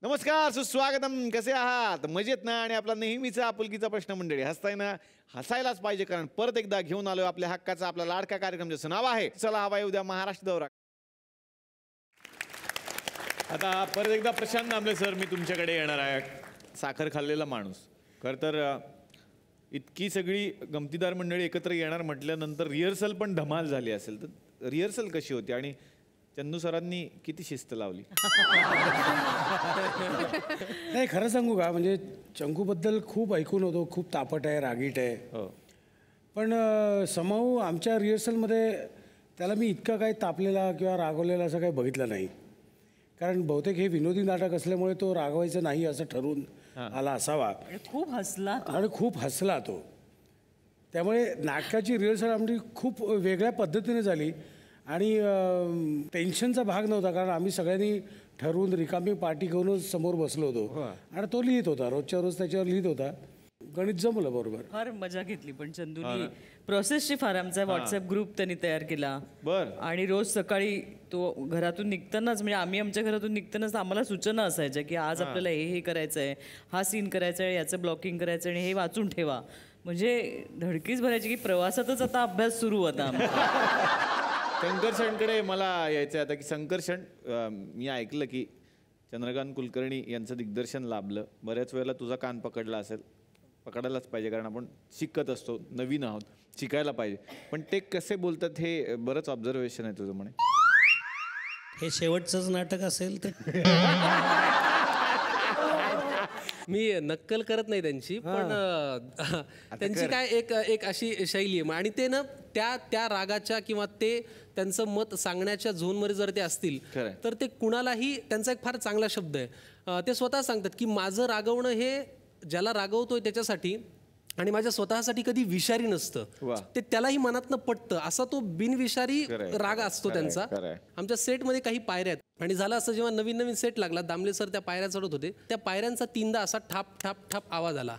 नमस्कार, सुस्वागतम. कसे आहात? मजेत ना? आणि आपला नेहमीचा आपुलकीचा प्रश्न मंडळी, हसताय ना? हसायलाच पाहिजे, कारण परत एकदा घेऊन आलोय आपल्या हक्काचा आपला लाडका कार्यक्रम, ज्याचं नाव आहे चला हवा उद्या महाराष्ट्र दौरा. आता परत एकदा प्रशांत दामले सर, मी तुमच्याकडे येणार आहे. साखर खाल्लेला माणूस. खरं तर इतकी सगळी गमतीदार मंडळी एकत्र येणार म्हटल्यानंतर रिहर्सल पण धमाल झाली असेल, तर रिहर्सल कशी होती आणि चंदू सरांनी किती शिस्त लावली? नाही, खरं सांगू का, म्हणजे चंकूबद्दल खूप ऐकून होतो, खूप तापट आहे, रागीट आहे. हो. पण समाऊ आमच्या रिहर्सलमध्ये त्याला मी इतका काही तापलेला किंवा रागवलेला असं काही बघितलं नाही. कारण बहुतेक हे विनोदी नाटक असल्यामुळे तो रागवायचं नाही असं ठरवून आला असावा. खूप हसला आणि खूप हसला तो. त्यामुळे नाटकाची रिहर्सल आमची खूप वेगळ्या पद्धतीने झाली आणि टेन्शनचा भाग नव्हता, कारण आम्ही सगळ्यांनी ठरवून रिकामी पार्टी घेऊनच समोर बसलो होतो आणि तो लिहित होता, रोजच्या रोज त्याच्यावर लिहित होता. गणित जमलं बरोबर. फार मजा घेतली पण चंदूनी प्रोसेसची. फार आमचा व्हॉट्सअप ग्रुप त्यांनी तयार केला. आणि रोज सकाळी तो घरातून निघतानाच, म्हणजे आम्ही आमच्या घरातून निघतानाच आम्हाला सूचना असायच्या की आज आपल्याला हे करायचं आहे, हा सीन करायचा आहे, याचं ब्लॉकिंग करायचं आणि हे वाचून ठेवा. म्हणजे धडकीच भरायची की प्रवासातच आता अभ्यास सुरू होता. संकर्षणकडे मला यायचं आता की संकर्षण, मी ऐकलं की चंद्रकांत कुलकर्णी यांचं दिग्दर्शन लाभलं. बऱ्याच वेळेला तुझा कान पकडला असेल. पकडायलाच पाहिजे, कारण आपण शिकत असतो, नवीन आहोत, शिकायला पाहिजे. पण ते कसे बोलतात हे बरंच ऑब्झर्वेशन आहे तुझं म्हणे. हे शेवटचंच नाटक असेल तर मी नक्कल करत नाही त्यांची, पण त्यांची काय एक अशी शैली आहे. आणि ते ना त्या रागाच्या किंवा ते त्यांचं मत सांगण्याच्या झोनमध्ये जर ते असतील तर ते कुणालाही, त्यांचा एक फार चांगला शब्द आहे, ते स्वतः सांगतात की माझं रागवणं हे ज्याला रागवतोय त्याच्यासाठी आणि माझ्या स्वतःसाठी कधी विषारी नसतं, ते त्यालाही मनातनं पटतं. असा तो बिनविषारी राग असतो त्यांचा. आमच्या सेटमध्ये काही पायऱ्या आहेत आणि झालं असं, जेव्हा नवीन नवीन सेट लागला, दामले सर त्या पायऱ्या चढत होते, त्या पायऱ्यांचा 3दा असा ठाप ठाप ठाप आवाज आला.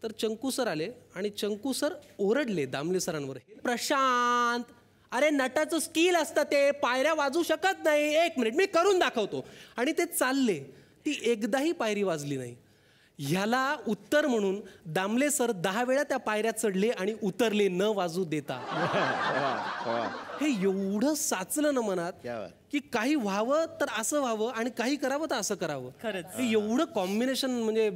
तर चंकू सर आले आणि चंकू सर ओरडले दामले सरांवर, प्रशांत, अरे नटाचं स्किल असतं, ते पायऱ्या वाजू शकत नाही, 1 मिनिट मी करून दाखवतो. आणि ते चालले, ती एकदाही पायरी वाजली नाही. ह्याला उत्तर म्हणून दामले सर 10 वेळा त्या पायऱ्या चढले आणि उतरले न वाजू देता. हे एवढं साचलं ना मनात की काही व्हावं तर असं व्हावं आणि काही करावं तर असं करावं. हे एवढं कॉम्बिनेशन, म्हणजे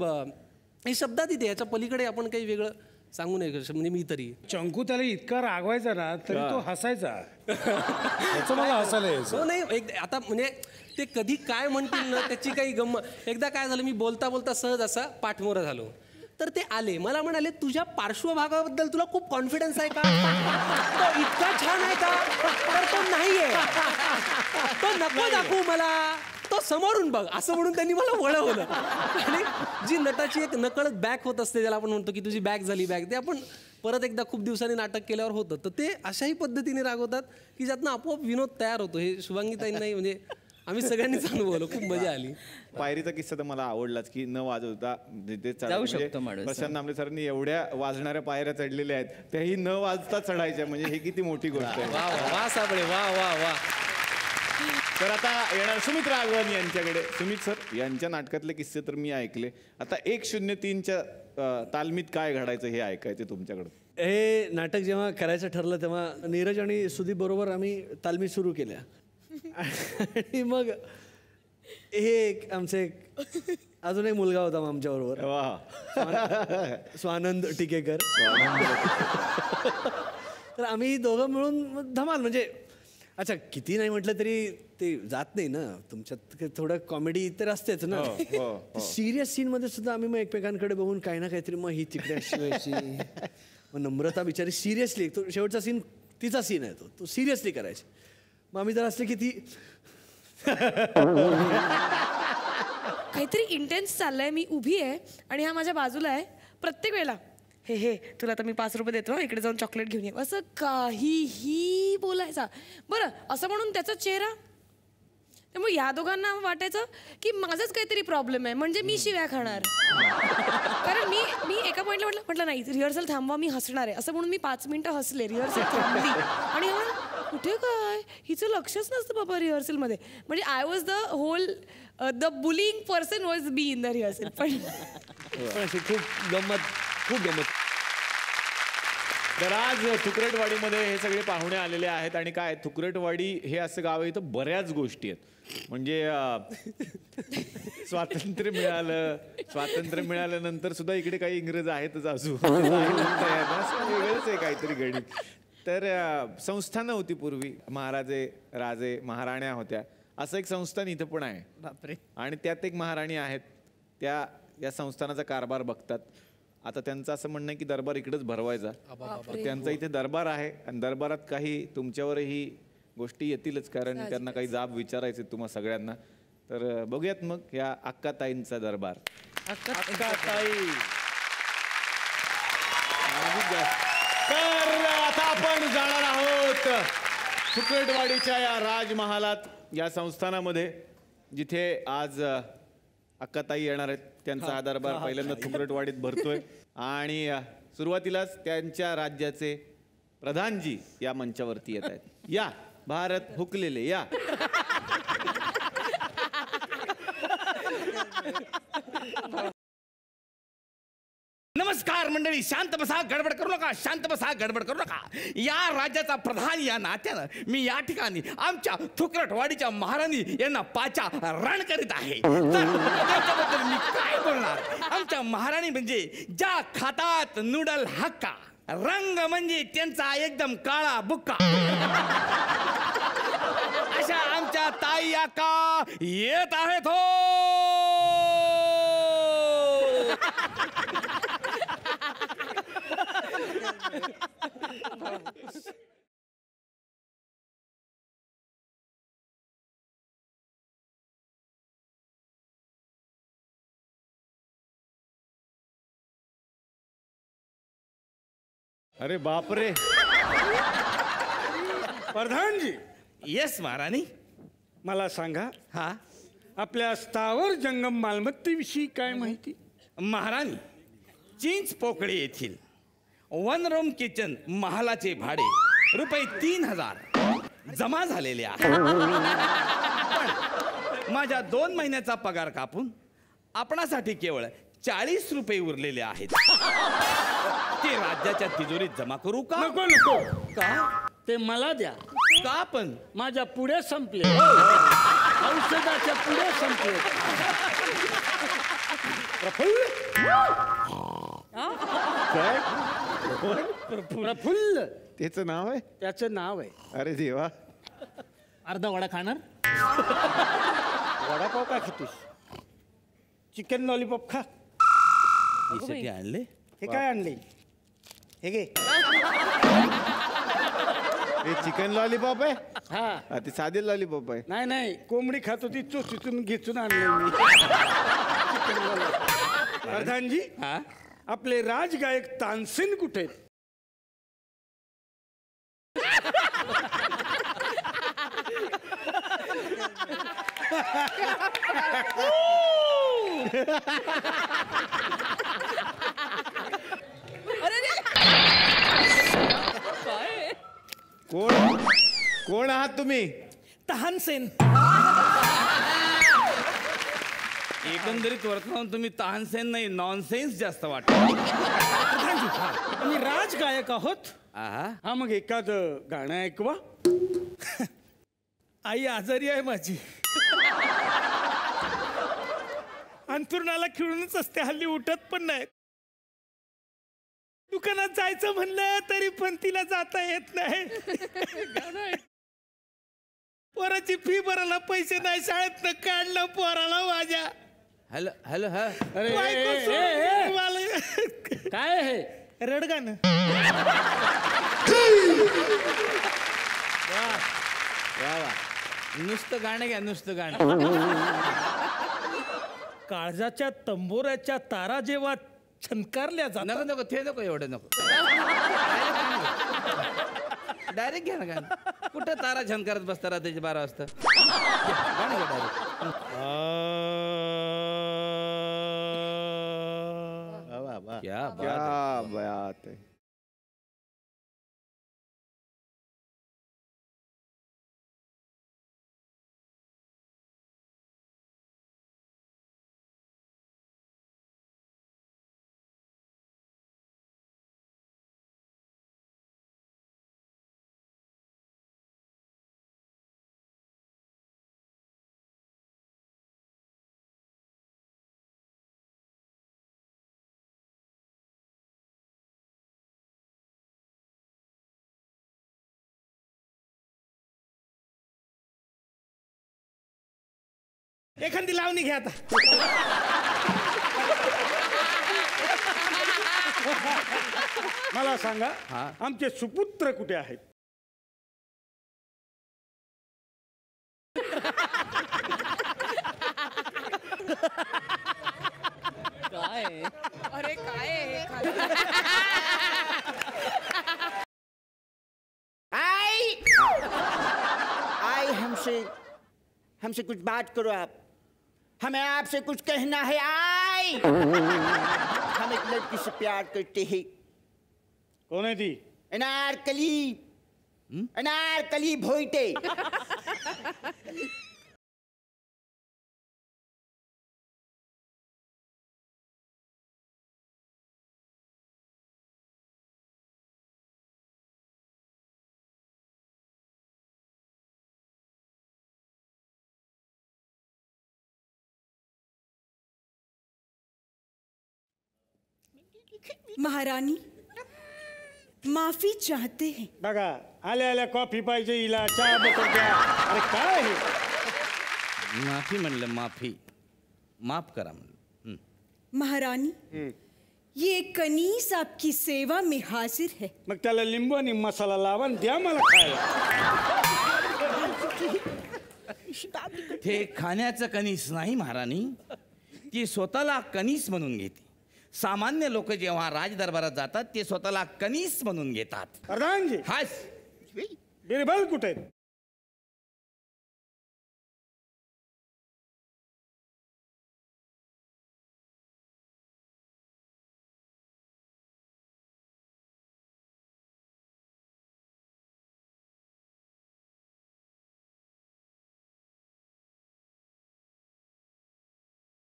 हे शब्दात येते, याच्या पलीकडे आपण काही वेगळं सांगू नये. म्हणजे मी तरी चंकू त्याला इतका रागवायचा ना तरी तो हसायचा. त्याचं मला हसायला यायचं. नाही, आता म्हणजे ते कधी काय म्हणतील ना त्याची काही गंमत. एकदा काय झालं, मी बोलता बोलता सहज असा पाठमोरा झालो, तर ते आले, मला म्हणाले, तुझ्या पार्श्वभागाबद्दल तुला खूप कॉन्फिडन्स आहे का? तो इतका छान आहे का? तर तो नाहीये, तो नको दाखवू मला, तो समोरून बघ, असं म्हणून त्यांनी मला वळवलं. आणि जी नटाची एक नकळत बॅक होत असते, ज्याला आपण म्हणतो की तुझी बॅक झाली बॅक, ते आपण परत एकदा खूप दिवसांनी नाटक केल्यावर होतं. तर ते अशाही पद्धतीने रागवतात की ज्यातनं आपोआप विनोद तयार होतो. हे शुभांगीताईंनाही, म्हणजे आम्ही सगळ्यांनीच अनुभवलं, खूप मजा आली. पायरीचा किस्सा तर मला आवडलाच की न वाजवता ते जाऊ शकतो माणूस. प्रशांत दामले सरांनी एवढ्या वाजणाऱ्या पायऱ्या चढलेल्या आहेत, त्याही न वाजता चढायच्या, म्हणजे हे किती मोठी गोष्ट आहे. वा वा साबळे, वा वा वा. तर आता येणार सुमित राघवन यांच्याकडे. सुमित सर, यांच्या नाटकातले किस्से तर मी ऐकले. आता 103च्या तालमीत काय घडायचं हे ऐकायचं तुमच्याकडं. हे नाटक जेव्हा करायचं ठरलं तेव्हा नीरज आणि सुदीप बरोबर आम्ही तालमी सुरू केल्या. आणि मग हे आमचे अजून एक मुलगा होता आमच्याबरोबर, स्वानंद टिकेकर. तर आम्ही दोघं मिळून धमाल, म्हणजे अच्छा किती नाही म्हटलं तरी ते जात नाही ना, तुमच्यात थोडं कॉमेडी तर असतेच ना. सिरियस सीनमध्ये सुद्धा आम्ही मग एकमेकांकडे बघून काही ना काहीतरी, मग ही तिकडे अशी, मग नम्रता बिचारी सिरियसली, तो शेवटचा सीन तिचा सीन आहे, तो सिरियसली करायची. मग आम्ही जर असले की ती काहीतरी इंटेन्स चाललंय, मी उभी आहे आणि हा माझ्या बाजूला आहे, प्रत्येक वेळेला हे तुला तर मी 5 रुपये देतो, इकडे जाऊन चॉकलेट घेऊन ये, असं काहीही बोलायचा. बरं, असं म्हणून त्याचा चेहरा, त्यामुळे या दोघांना वाटायचं की माझंच काहीतरी प्रॉब्लेम आहे, म्हणजे मी शिव्या खाणार. कारण मी एका पॉईंटला म्हटलं नाही, रिहर्सल थांबवा, मी हसणार आहे, असं म्हणून मी 5 मिनिटं हसले, रिहर्सल थांबली आणि कुठे काय हिचं लक्षच नसतं बाबा रिहर्सलमध्ये. म्हणजे I was the whole the bullying person was be in the rehearsal. पण अशी खूप गमत. तर आज थुकरटवाडीमध्ये हे सगळे पाहुणे आलेले आहेत आणि काय थुकरटवाडी हे असं गाव आहे इथं बऱ्याच गोष्टी आहेत. म्हणजे स्वातंत्र्य मिळाल्यानंतर सुद्धा इकडे काही इंग्रज आहेतच अजून. असं वेगळंच आहे काहीतरी गणित. तर संस्थानं होती पूर्वी, महाराजे राजे महाराण्या होत्या. असं एक संस्थान इथं पण आहे. बापरे. आणि त्यात एक महाराणी आहेत, त्या या संस्थानाचा कारभार बघतात. आता त्यांचं असं म्हणणं आहे की दरबार इकडेच भरवायचा. तर त्यांचा इथे दरबार आहे आणि दरबारात काही तुमच्यावरही गोष्टी येतीलच, कारण त्यांना काही जाब विचारायचे तुम्हा सगळ्यांना. तर बघूयात मग या अक्काताईंचा दरबार. अक्काताई. तर आता आपण जाणार आहोत थुकरटवाडीच्या या राजमहालात, या संस्थानामध्ये जिथे आज अक्काताई येणार आहेत. त्यांचा हा दरबार पहिल्यांदा थुकरटवाडीत भरतोय आणि सुरुवातीलाच त्यांच्या राज्याचे प्रधानजी या मंचावरती येत आहेत. या भारत हुकलेले या. नमस्कार मंडळी, शांत बसा, गडबड करू नका. शांत बसा, गडबड करू नका. या राज्याचा प्रधान या नात्यानं मी या ठिकाणी आमच्या थुकरटवाडीच्या महाराणी यांना पाचा रण करीत आहे. तर त्याच्याबद्दल मी काय बोलणार. आमच्या महाराणी म्हणजे ज्या खातात नूडल हक्का, रंग म्हणजे त्यांचा एकदम काळा बुक्का. अशा आमच्या ताई आका येत आहेत हो. अरे बापरे. प्रधानजी, येस महाराणी. मला सांगा, हा आपल्या स्थावर जंगम मालमत्तेविषयी काय माहिती? महाराणी, चिंच पोकळे येथील वन रूम किचन महालाचे भाडे रुपये 3000 जमा झालेले आहे. पण माझ्या 2 महिन्याचा पगार कापून आपणासाठी केवळ 40 रुपये उरलेले आहेत. ते राज्याच्या तिजोरीत जमा करू का? नको नको, का? ते मला द्या. का पण? माझ्या पुढे संपले, औषधाच्या पुढे संपले. काय प्रफुल्ल त्याचं नाव आहे? त्याचं नाव आहे. अरे देवा. अर्धा वडा खाणार? वडापाव काय खातोस? चिकन लॉलीपॉप खा. यासाठी आणले? हे काय आणले? हे घे. हे चिकन लॉलीपॉप आहे? हा, ते साधे लॉलीपॉप आहे. नाही नाही, कोंबडी खात होती, चोचीतून घेचून आणले मी. Chicken lollipop. प्रधानजी, हा आपले राजगायक तानसेन कुठे आहेत? कोण कोण आहात तुम्ही? तानसेन. एकंदरीत वर्तमान तुम्ही तानसेन नाही, नॉनसेन्स जास्त वाटत. आम्ही राजगायक आहोत. आहा, हा, मग एखादं गाणं ऐकवा. आई आजारी आहे माझी. अंथरुणाला खिळूनच असते, हल्ली उठत पण नाही. दुकानात जायचं म्हणलं तरी पण तिला जाता येत नाही. पोराची फी भरायला पैसे नाही, शाळेतनं काढलं पोराला माझ्या. हॅलो हॅलो हा अरे बायको ए, सोडून ए, ए, मला- काय हे? रडगाणं. वा वा, नुसतं गाणं घ्या, नुसतं गाणं. काळजाच्या तंबोऱ्याच्या तारा जेव्हा छनकारल्या जातात, नको नको, ते नको, एवढं नको. डायरेक्ट घ्या ना गाणं. कुठं तारा छान करत बसता रात्रीचे 12 वाजता. गाणं घ्या डायरेक्ट. क्या क्या बात आहे. एखादी लावणी घ्या आता. मला सांगा आमचे सुपुत्र कुठे आहेत? काय अरे काय आई हमसे कुछ बात करो आप. हमें आपसे कुछ कहना है. आई हम एक लड़की से प्यार करते हैं. कोण आहे ती? अनारकली भोईटे. महारानी माफी चाहते हैं. बघा आल्या आल्या कॉफी पाहिजे हिला, चहा बटर द्या. अरे काय हे? माफी म्हणलं, माफी. माफ करा म्हणलं. महारानी ये कनीस आपकी सेवा में हाजिर है. मग त्याला लिंबू आणि मसाला लावा आणि द्या मला खायला. ते खाण्याचं कणीस नाही महाराणी, ती स्वतःला कणीस म्हणून घेते. सामान्य लोक जेव्हा राजदरबारात जातात ते स्वतःला कणीस म्हणून घेतात. प्रधानजी हाच बिरबल कुठे?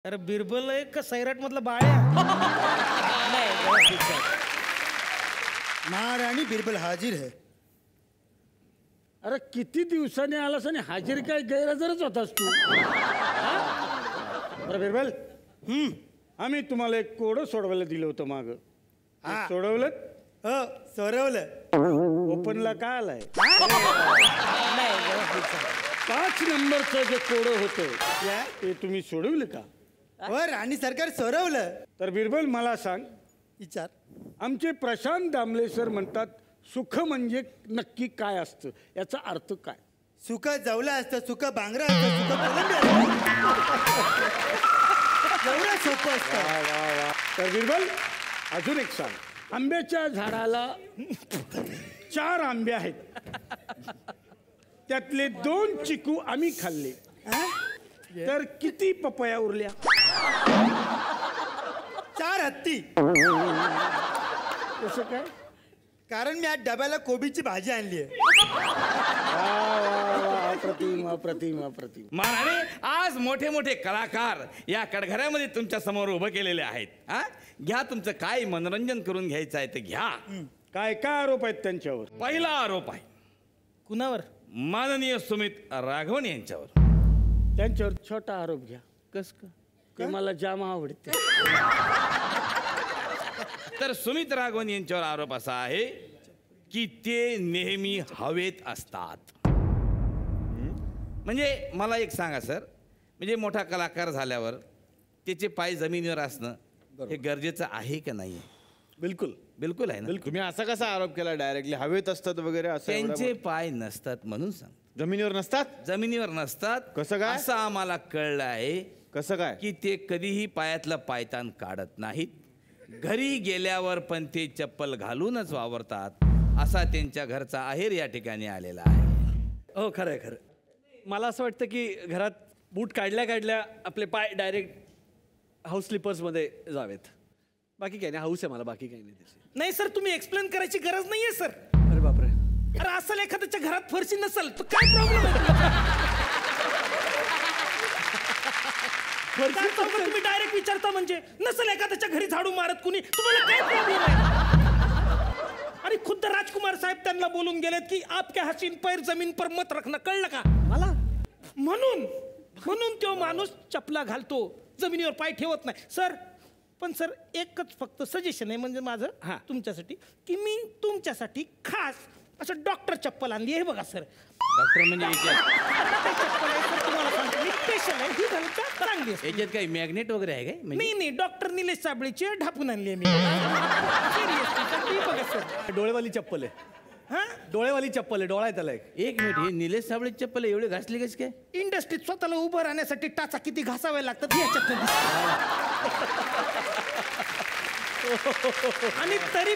अरे बिरबल एक सैराट मधला बाळ्या. महाराणी बिरबल हाजिर है. अरे किती दिवसांनी आलास आणि हाजीर काय गैरहजरच होतास तू. बरं बिरबल, आम्ही तुम्हाला एक कोडं सोडवायला दिलं होतं माग. सोडवलं? हो सोडवलं. ओपनला काय आलाय? 5 नंबरचं जे कोडं होतं ते तुम्ही सोडवलं का? हो राणी सरकार सोडवलं. तर बिरबल मला सांग, विचार. आमचे प्रशांत दामले सर म्हणतात सुख म्हणजे नक्की काय असतं, याचा अर्थ काय? सुख जवलं असतं, सुख बांगरा असतं, सुख कोलंबी असतं. एवढं सोपं असतं. तर बिरबल अजून एक सांग, आंब्याच्या झाडाला 4 आंबे आहेत, त्यातले 2 चिकू आम्ही खाल्ले, तर किती पपया उरल्या? 4 हत्ती. कसं काय? कारण मी आज डब्याला कोबीची भाजी आणली आहे. अप्रतिम अप्रतिम अप्रतिम. महाराणी, आज मोठे मोठे कलाकार या कडघऱ्यामध्ये तुमच्या समोर उभं केलेले आहेत. हा, घ्या, तुमचं काय मनोरंजन करून घ्यायचं आहे ते घ्या. काय काय आरोप आहेत त्यांच्यावर? पहिला आरोप आहे कुणावर? माननीय सुमित राघवन यांच्यावर. त्यांच्यावर छोटा आरोप घ्या. कस का? ते मला जाम आवडते. तर सुमित राघवन यांच्यावर आरोप असा आहे की ते नेहमी हवेत असतात. म्हणजे मला एक सांगा सर, म्हणजे मोठा कलाकार झाल्यावर त्याचे पाय जमिनीवर असणं हे गरजेचं आहे का नाही? बिलकुल बिलकुल आहे ना. तुम्ही असा कसा आरोप केला डायरेक्टली? हवेत असतात वगैरे असं? त्यांचे पाय नसतात म्हणून सांग. जमिनीवर नसतात? जमिनीवर नसतात. कसं काय? असं आम्हाला कळलं आहे. कसं काय? की ते कधीही पायातलं पायतान काढत नाहीत. घरी गेल्यावर पण ते चप्पल घालूनच वावरतात, असा त्यांच्या घरचा आहेर या ठिकाणी आलेला आहे. हो खरं आहे, खरं. मला असं वाटतं की घरात बूट काढल्या काढल्या आपले पाय डायरेक्ट हाऊस स्लिपर्समध्ये जावेत. बाकी काही नाही, हाऊस आहे मला, बाकी काही नाही त्याची. नाही सर, तुम्ही एक्सप्लेन करायची गरज नाहीये सर. अरे बापरे. अरे असेल एखाद्याच्या घरात फरशी नसेल तर काय प्रॉब्लेम आहे? तुम्ही डायरेक्ट विचारता म्हणजे नसेल एखाद्याच्या घरी झाडू मारत कुणी, तुम्हाला काय प्रॉब्लेम आहे? आणि खुद्द राजकुमार साहेब त्यांना बोलून गेलेत की आपके हसीन पैर जमीन पर मत रखना, कळलं का मला? म्हणून तो माणूस चपला घालतो, जमिनीवर पाय ठेवत नाही सर. पण सर एकच फक्त सजेशन आहे म्हणजे माझं तुमच्यासाठी, की मी तुमच्यासाठी खास असं डॉक्टर चप्पल आणली आहे. बघा सर, डॉक्टर म्हणजे चप्पल आहे सर, तुम्हाला सांगतो मी. स्पेशल आहे ही घालता चांगली असते. याच्यात काही मॅग्नेट वगैरे आहे काय म्हणजे नाही डॉक्टर निलेश साबळेची आहे, ढापून आणली आहे मी. Seriously, तर ती बघा सर. डोळेवाली चप्पल आहे. हा डोळेवाली चप्पल आहे, डोळा आहे त्याला एक. मिनिट हे निलेश साबळे चप्पल एवढे घासले कस काय इंडस्ट्रीत स्वतःला उभं राहण्यासाठी टाचा किती घासाव्या लागतात ह्याच्यात आणि तरी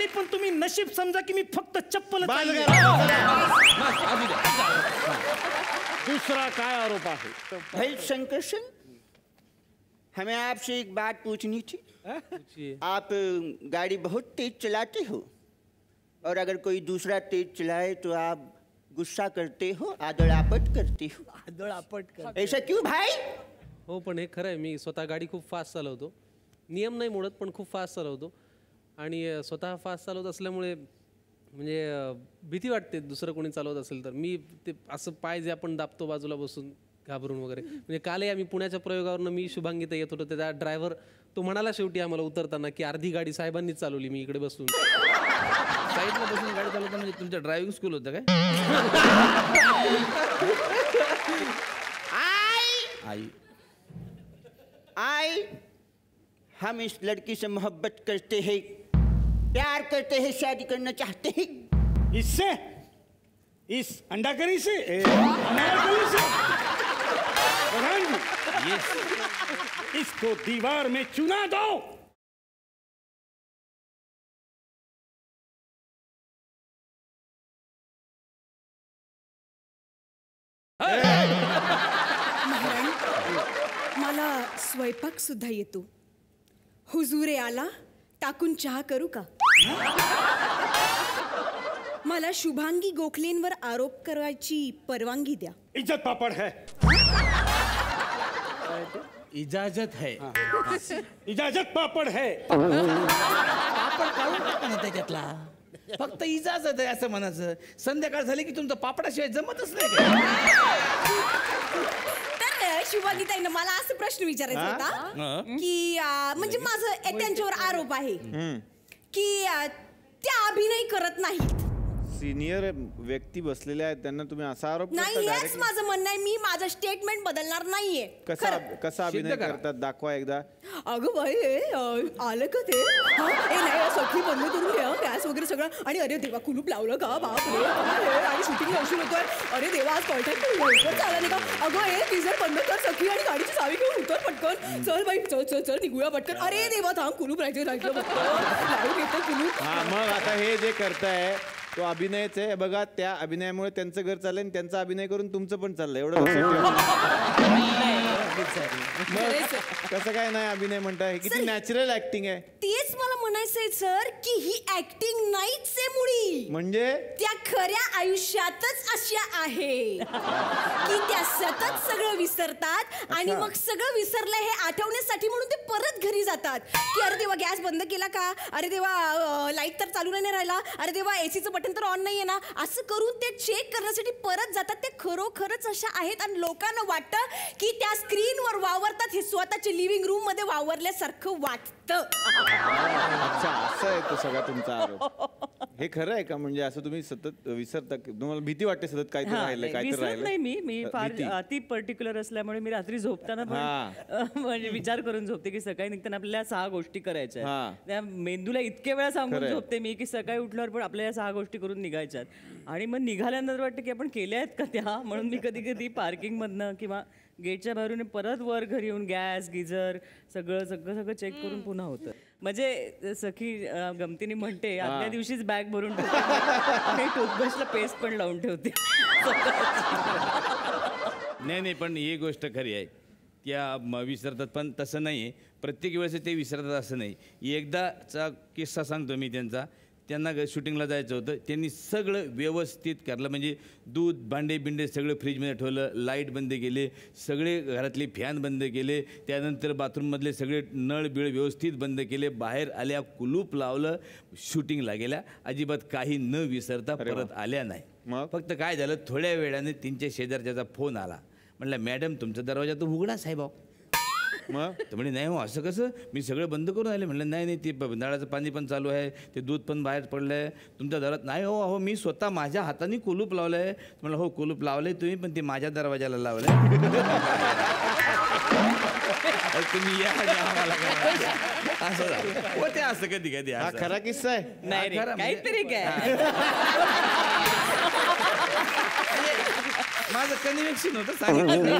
पण तुम्ही नशीब समजा की मी फक्त चप्पल. दुसरा काय आरोप आहे? भाई शंकर सिंह, हमें आपसे एक बात पूछनी थी. आप गाड़ी बहुत तेज चलाते हो और अगर कोई दूसरा तेज चलाए तो आप गुस्सा करते हो, आदळआपट करते हो. आदळआपट ऐसा क्यों भाई? हो पण हे खरं आहे, मी स्वतः गाडी खूप फास्ट चालवतो. नियम नाही मोडत पण खूप फास्ट चालवतो. आणि स्वतः फास्ट चालवत असल्यामुळे म्हणजे भीती वाटते दुसरं कोणी चालवत असेल तर. मी ते असं पाय जे आपण दाबतो बाजूला बसून घाबरून वगैरे. म्हणजे कालही आम्ही पुण्याच्या प्रयोगावरनं मी शुभांगीता येत होतो, त्या ड्रायव्हर तो म्हणाला शेवटी आम्हाला उतरताना की अर्धी गाडी साहेबांनीच चालवली, मी इकडे बसून. साईडला बसून गाडी चालवता म्हणजे तुमचं ड्रायव्हिंग स्कूल होतं काय? आई, हम इस लड़की से मोहब्बत करते हैं, प्यार करते हैं, शादी करना चाहते हैं. इससे, इस अंडाकरी से, अनारकली से. प्रधान जी, इसको दीवार में चुना दो. मला स्वयंपाक सुद्धा येतो. हुजूरे आला टाकून चहा करू का? मला शुभांगी गोखलेंवर आरोप करायची परवानगी द्या. इज्जत पापड़ है. इजाजत है. इजाजत पापड़ है. पापड काढून टाका ना त्याच्यातला. फक्त इजाजत आहे असं म्हणायचं. संध्याकाळ झाली की तुमचं पापडाशिवाय जमतच नाही का? तर शुभांगीताईनं मला असं प्रश्न विचारायचा होता की म्हणजे माझं त्यांच्यावर आरोप आहे की त्या अभिनय करत नाहीत. सिनियर व्यक्ती बसलेले आहेत त्यांना तुम्ही असा आरोप करता नाही, हेच direct? माझं म्हणणं आहे. मी माझं स्टेटमेंट बदलणार नाहीये. कसा अभिनय करतात दाखवा एकदा. अगं बाई आलं का ते? नाही सखी बंद करून घ्या गॅस वगैरे सगळं. आणि अरे देवा कुलूप लावलं का बापरे आणि शूटिंग उशीर होतोय. अरे देवा आज कळतात लवकर चाला नाही का? अगं हे टीजर बंद कर सखी आणि गाडीची चावी घेऊन उतर पटकन. चल बाई चल चल चल निघूया पटकन. अरे देवा थांब कुलूप राहायचं लावून येतं कुलूप. हा मग आता हे जे करताय तो अभिनयच आहे. बघा त्या अभिनयामुळे त्यांचं घर चाललंय आणि त्यांचा अभिनय करून तुमचं पण चाललंय. एवढं लक्षात ठेवा. कसं काय नाही अभिनय म्हणताय? किती नॅचरल ऍक्टिंग आहे. तेच मला म्हणायचंय सर की ही ऍक्टिंग नाहीच आहे मुळी. म्हणजे त्या खऱ्या आयुष्यातच अशा आहे की त्या सतत सगळं विसरतात आणि मग सगळं विसरलंय हे आठवण्यासाठी म्हणून ते परत घरी जातात की अरे देवा गॅस बंद केला का? अरे देवा लाईट तर चालू नाही राहिला. अरे देवा एसीचं बटन तर ऑन नाहीये ना? असं करून ते चेक करण्यासाठी परत जातात. ते खरोखरच अशा आहेत आणि लोकांना वाटतं की त्या स्क्रीनवर वावरतात हे स्वतःच्या लिव्हिंग रूम मध्ये वावरल्यासारखं वाटतं. अच्छा असं आहे तो सगळा तुमचा आरोप. हे खरं आहे का? म्हणजे असं तुम्ही सतत विसरता, तुम्हाला भीती वाटते सतत काहीतरी राहिलं काहीतरी विसरत राहिलं? नाही मी फार अति पर्टिक्युलर असल्यामुळे मी रात्री झोपताना पण म्हणजे विचार करून झोपते की सकाळी निघताना आपल्याला 6 गोष्टी करायच्या आहेत. त्या मेंदूला इतके वेळा सांगून झोपते मी की सकाळी उठल्यावर पण आपल्याला 6 गोष्टी करून निघायच्यात. आणि मग निघाल्यानंतर वाटतं की आपण केल्या आहेत का त्या. म्हणून मी कधी कधी पार्किंग मधनं किंवा गेटच्या बाहेरून परत वर घरी येऊन गॅस गिझर सगळं चेक करून पुन्हा होतं. म्हणजे सखी गमतीने म्हणते आदल्या दिवशीच बॅग भरून ठेवते आणि टूथब्रशला पेस्ट पण लावून ठेवते. नाही पण ही गोष्ट खरी आहे. त्या विसरतात पण तसं नाही आहे. प्रत्येक वेळेस ते विसरतात असं नाही. एकदाचा किस्सा सांगतो मी त्यांचा. त्यांना शूटिंगला जायचं होतं. त्यांनी सगळं व्यवस्थित करलं. म्हणजे दूध भांडे बिंडे सगळं फ्रीजमध्ये ठेवलं. लाईट बंद केले. सगळे घरातले फॅन बंद केले. त्यानंतर बाथरूममधले सगळे नळ बिळ व्यवस्थित बंद केले. बाहेर आल्या कुलूप लावलं. शूटिंगला गेल्या. अजिबात काही न विसरता परत आल्या नाही. फक्त काय झालं थोड्या वेळाने त्यांच्या शेजारच्याचा फोन आला. म्हटलं मॅडम तुमचा दरवाजा तो उघडा साहेब. मग तर म्हणे नाही हो असं कसं, मी सगळं बंद करून आले. म्हणलं नाही नाही, ते नळाचं पाणी पण चालू आहे, ते दूध पण बाहेर पडलंय तुमच्या दारात. नाही हो अहो मी स्वतः माझ्या हाताने कुलूप लावलंय. म्हणलं हो कुलूप लावलंय तुम्ही, पण ते माझ्या दरवाजाला लावलंय. तुम्ही या आणि आम्हाला करा. असं झालं. हो ते असं कधी कधी हा असं. खरा किस्सा आहे. नाही रे, खरं म्हणजे- काहीतरी काय माझं कन्व्हेन्शन होतं सांगितलं.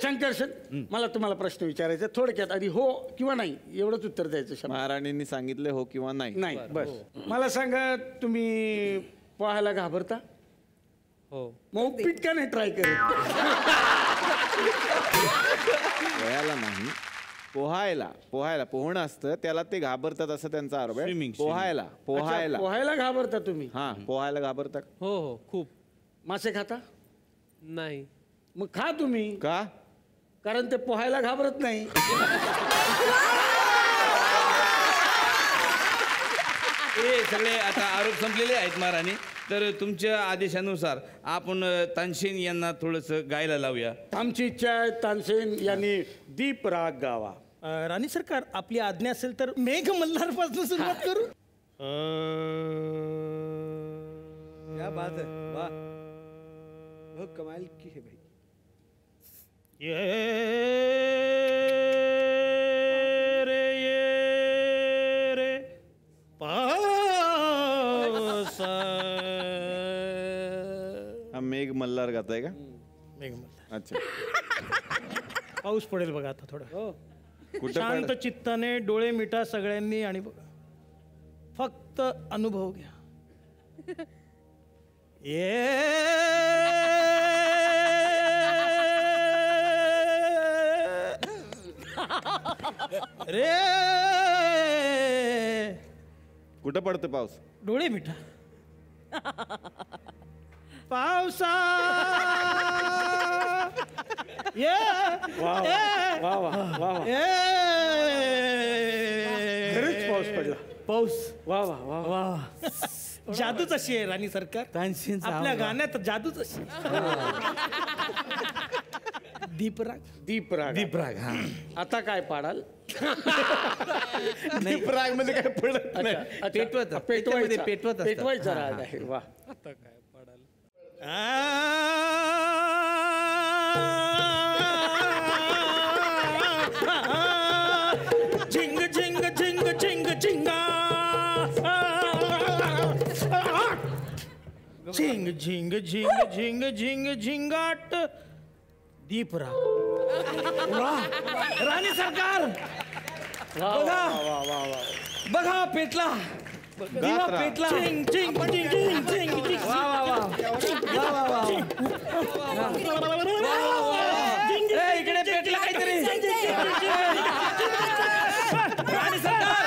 शंकरशन मला तुम्हाला प्रश्न विचारायचा थोडक्यात आधी हो किंवा नाही एवढंच उत्तर द्यायचं शब्द. महाराणींनी सांगितले हो किंवा नाही. नाही बस मला सांगा तुम्ही पोहायला घाबरता? हो. मग उपीट का नाही ट्राय करत? पोहायला नाही, पोहायला पोहायला पोहणं असतं त्याला ते घाबरतात असं त्यांचा आरोप आहे. Swimming. पोहायला पोहायला पोहायला घाबरता तुम्ही? हा पोहायला घाबरतात. हो हो खूप. मासे खाता? नाही. मग खा तुम्ही, का? कारण ते पोहायला घाबरत नाही. हे सगळे आता आरोप संपलेले आहेत महाराणी. तर तुमच्या आदेशानुसार आपण तानसेन यांना थोडंसं गायला लावूया. आमची इच्छा आहे तानसेन यांनी दीप राग गावा. राणी सरकार आपली आज्ञा असेल तर मेघ मल्हार पासून सुरुवात करू. क्या बात है, वाह, बहुत कमाल की है भाई. ये रे पावसा. हा मेघ मल्हार गाताय का? मेघ मल्हार. अच्छा. पाऊस पडेल बघा आता थोडा. कुठं शांत पड- चित्ताने डोळे मिटा सगळ्यांनी आणि बघा फक्त अनुभव घ्या. रे कुठं पडतं पाऊस? डोळे मिठा. पावसा ये वा वा वा वा वा. खरंच पाऊस पडला. पाऊस. वा वा वा वा. जादूच अशी आहे राणी सरकार. आपल्या गाण्यात जादूच अशी. दीपराग. दीपराग. दीपराग. हा आता काय पाडाल? दीपराग मध्ये काय पडत नाही. पेटवत त्याच्यामध्ये पेटवत असतात. पेटवायचा राग आहे. वा. झिंग झिंग झिंग झिंग झिंगा. झिंग झिंग झिंग झिंग झिंग झिंगाट दीपराग. राणी सरकार बघा बघा पेटला दिवा पेटला. झिंग झिंग झिंग झिंग झिंग झिंग. वा वा वा वा वा वा. ए, इकडे पेटला काहीतरी. राणी सरकार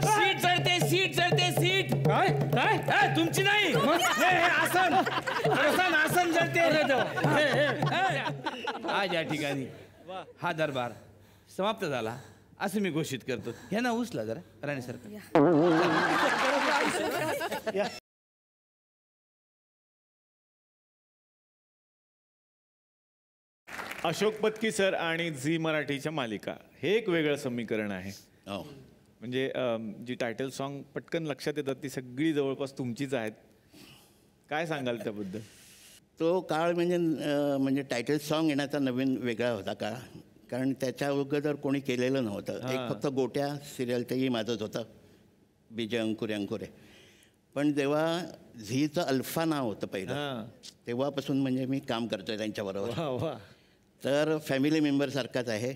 सीट चढते सीट चढते सीट. काय काय ए, तुमची नाही हे आसन आसन आसन जळते. आज या ठिकाणी हा दरबार समाप्त झाला असं मी घोषित करतो. ह्यांना उचला जरा राणी सरकार. अशोक पत्की सर आणि झी मराठीच्या मालिका हे एक वेगळं समीकरण आहे. म्हणजे जी टायटल सॉन्ग पटकन लक्षात येतात ती सगळी जवळपास तुमचीच आहेत. काय सांगाल त्याबद्दल? तो काळ म्हणजे टायटल सॉन्ग येण्याचा नवीन वेगळा होता काळ. कारण त्याच्या अगोदर कोणी केलेलं नव्हतं. एक फक्त गोट्या सिरियल तेही माझंच होतं, विजय अंकुरे अंकुरे. पण जेव्हा झीचं अल्फा नाव होतं पहिलं, तेव्हापासून म्हणजे मी काम करतोय त्यांच्याबरोबर. तर फॅमिली मेंबर सारखाच आहे.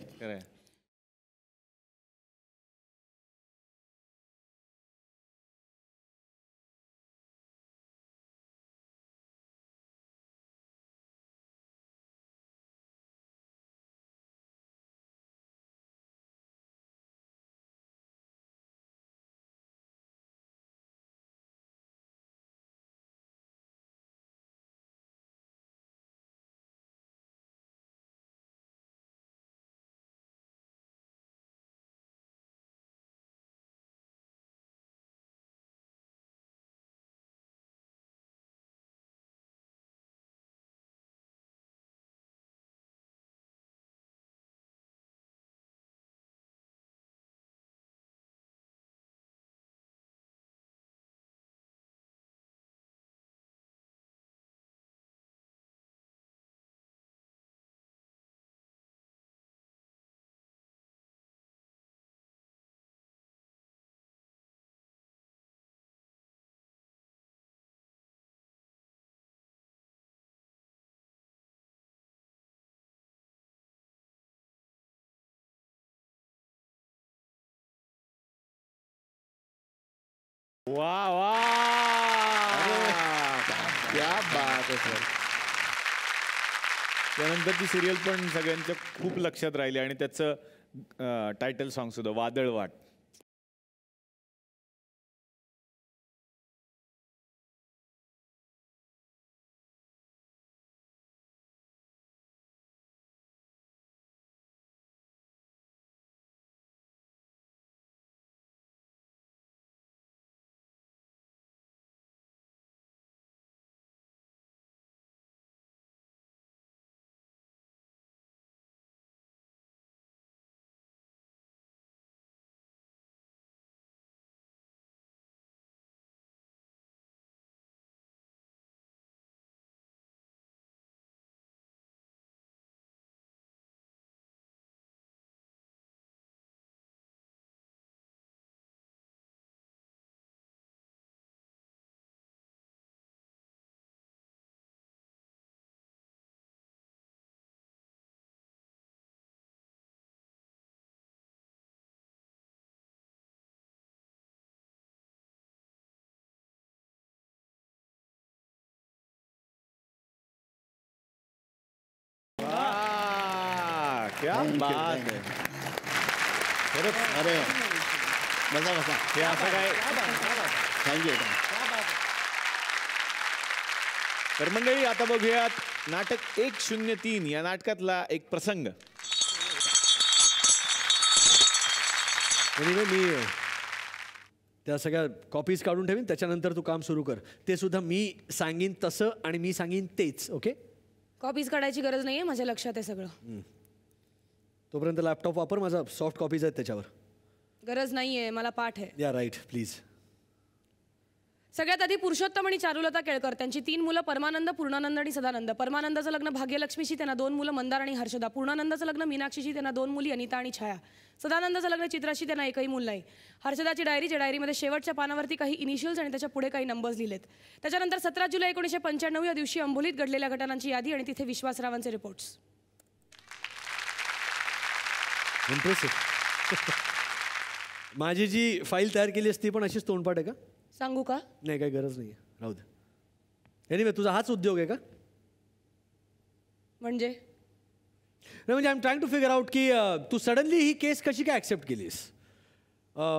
वा वा क्या बात आहे सर. त्यानंतर ती सिरियल पण सगळ्यांच्या खूप लक्षात राहिली आणि त्याचं टायटल सॉन्ग सुद्धा वादळ वाट. क्या बात आहे. खरंच अरे बसा बसा. हे असं काय. थँक्यू. तर मंडळी आता बघूयात नाटक 103 या नाटकातला एक प्रसंग. मी त्या सगळ्या कॉपीज काढून ठेवीन, त्याच्यानंतर तू काम सुरू कर. ते सुद्धा मी सांगीन तसं आणि मी सांगीन तेच. ओके. कॉपीज काढायची गरज नाहीये, माझ्या लक्षात आहे सगळं. तोपर्यंत लॅपटॉप वापर, माझा सॉफ्ट कॉपीज आहेत त्याच्यावर. गरज नाहीये, मला पाठ आहे. या राईट प्लीज. सगळ्यात आधी पुरुषोत्तम आणि चारुलता केळकर, त्यांची 3 मुलं परमानंद, पूर्णानंद आणि सदानंद. परमानंदाचं लग्न भाग्यलक्ष्मीशी, त्यांना 2 मुलं मंदार आणि हर्षदा. पूर्णानंदाचं लग्न मीनाक्षीशी, त्यांना 2 मुली अनिता आणि छाया. सदानंदाचं लग्न चित्राशी, त्यांना एकही मूल नाही. हर्षदाची डायरी, ज्या डायरीमध्ये शेवटच्या पानावरती काही इनिशियल्स आणि त्याच्या पुढे काही नंबर्स लिहिलेत. त्याच्यानंतर 17 जुलै 1995 या दिवशी अंबोलीत घडलेल्या घटनांची यादी आणि तिथे विश्वासरावांचे रिपोर्ट्स. माझी जी फाईल तयार केली असती पण अशीच तोंडपाठ आहे का? सांगू का? नाही, काही गरज नाही, राहू दे. एनिवे, तुझा हाच उद्योग आहे का? म्हणजे नाही, म्हणजे I am trying to figure out की तू सडनली ही केस कशी काय ॲक्सेप्ट केलीस?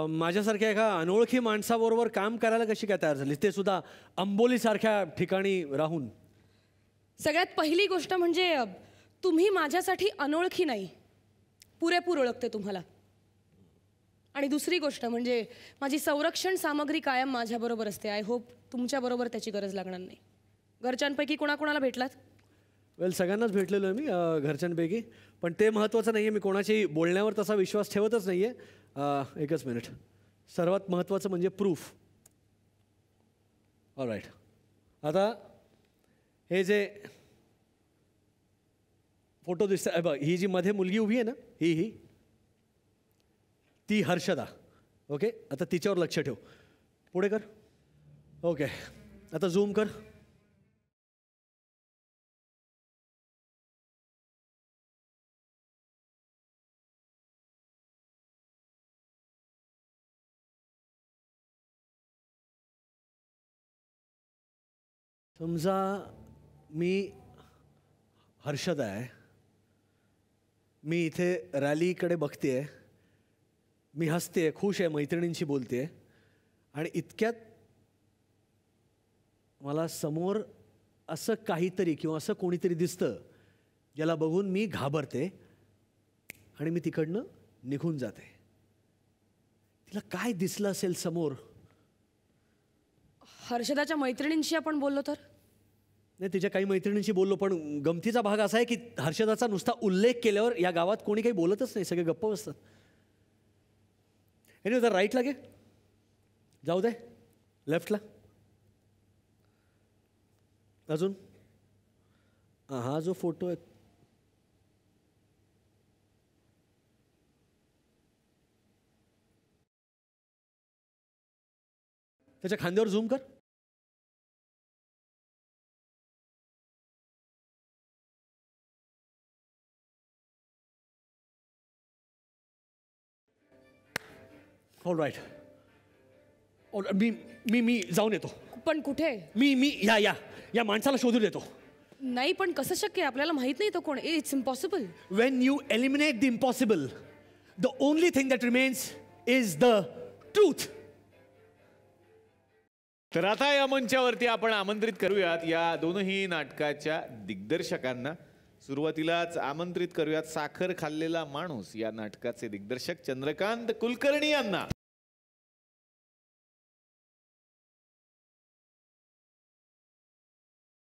माझ्यासारख्या एका अनोळखी माणसाबरोबर काम करायला कशी काय तयार झालीस, ते सुद्धा अंबोलीसारख्या ठिकाणी राहून? सगळ्यात पहिली गोष्ट म्हणजे तुम्ही माझ्यासाठी अनोळखी नाही, पुरेपूर ओळखते तुम्हाला. आणि दुसरी गोष्ट म्हणजे माझी संरक्षण सामग्री कायम माझ्याबरोबर असते. आय होप तुमच्याबरोबर त्याची गरज लागणार नाही. घरच्यांपैकी कोणाकोणाला भेटलात? वेल, सगळ्यांनाच भेटलेलो आहे मी घरच्यांपैकी, पण ते महत्त्वाचं नाही आहे. मी कोणाच्याही बोलण्यावर तसा विश्वास ठेवतच नाही आहे. एकच मिनिट. सर्वात महत्त्वाचं म्हणजे प्रूफ. All right. आता हे जे फोटो दिसतात बघ, ही जी मध्ये मुलगी उभी आहे ना, ही ती हर्षदा. ओके, आता तिच्यावर लक्ष ठेव. पुढे कर. ओके, आता झूम कर. समजा मी हर्षदा आहे, मी इथे रॅलीकडे बघते, मी हसते, खुश आहे, मैत्रिणींशी बोलते, आणि इतक्यात मला समोर असं काहीतरी किंवा असं कोणीतरी दिसतं ज्याला बघून मी घाबरते आणि मी तिकडनं निघून जाते. तिला काय दिसलं असेल समोर? हर्षदाच्या मैत्रिणींशी आपण बोललो तर? नाही, तिच्या काही मैत्रिणींशी बोललो, पण गमतीचा भाग असा आहे की हर्षदाचा नुसता उल्लेख केल्यावर या गावात कोणी काही बोलतच नाही, सगळे गप्प बसतात. एनिवे, तर राईटला घे, जाऊ दे, लेफ्टला, अजून हा जो फोटो आहे त्याच्या खांद्यावर झूम कर. All right. मी मी मी जाऊन येतो. पण कुठे? मी या माणसाला शोधून येतो. नाही, पण कसं शक्य आहे? आपल्याला माहित नाही तो कोण. It's impossible. When you eliminate the impossible, the only thing that remains is the truth. तर आता या मंचावरती आपण आमंत्रित करूयात या दोनही नाटकाच्या दिग्दर्शकांना. सुरुवातीलाच आमंत्रित करूयात साखर खाल्लेला माणूस या नाटकाचे दिग्दर्शक चंद्रकांत कुलकर्णी यांना.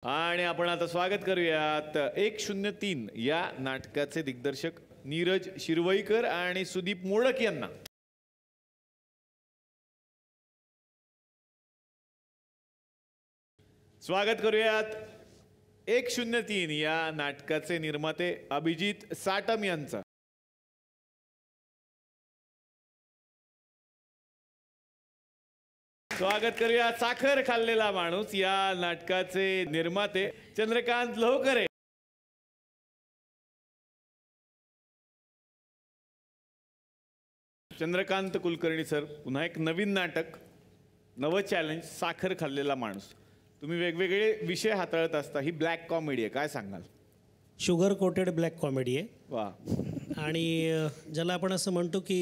आणि आपण आता स्वागत करूयात 103 या नाटकाचे दिग्दर्शक नीरज शिरवईकर आणि सुदीप मोडक यांना. स्वागत करूयात 103 या नाटकाचे निर्माते अभिजित साटम यांचं. स्वागत करूया साखर खाल्लेला माणूस या नाटकाचे निर्माते चंद्रकांत लोहकरे. चंद्रकांत कुलकर्णी सर, पुन्हा एक नवीन नाटक, नवं चॅलेंज, साखर खाल्लेला माणूस. तुम्ही वेगवेगळे विषय हाताळत असता. ही ब्लॅक कॉमेडी आहे, काय सांगाल? शुगर कोटेड ब्लॅक कॉमेडी आहे. वा. आणि ज्याला आपण असं म्हणतो की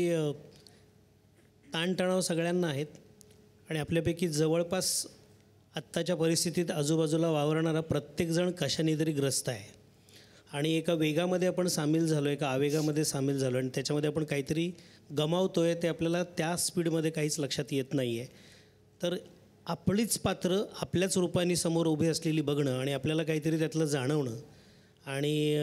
ताणतणाव सगळ्यांना आहेत आणि आपल्यापैकी जवळपास आत्ताच्या परिस्थितीत आजूबाजूला वावरणारा प्रत्येकजण कशाने तरी ग्रस्त आहे आणि एका वेगामध्ये आपण सामील झालो, एका आवेगामध्ये सामील झालो आणि त्याच्यामध्ये आपण काहीतरी गमावतो आहे. ते आपल्याला त्या स्पीडमध्ये काहीच लक्षात येत नाही आहे. तर आपलीच पात्र आपल्याच रूपाने समोर उभी असलेली बघणं आणि आपल्याला काहीतरी त्यातलं जाणवणं आणि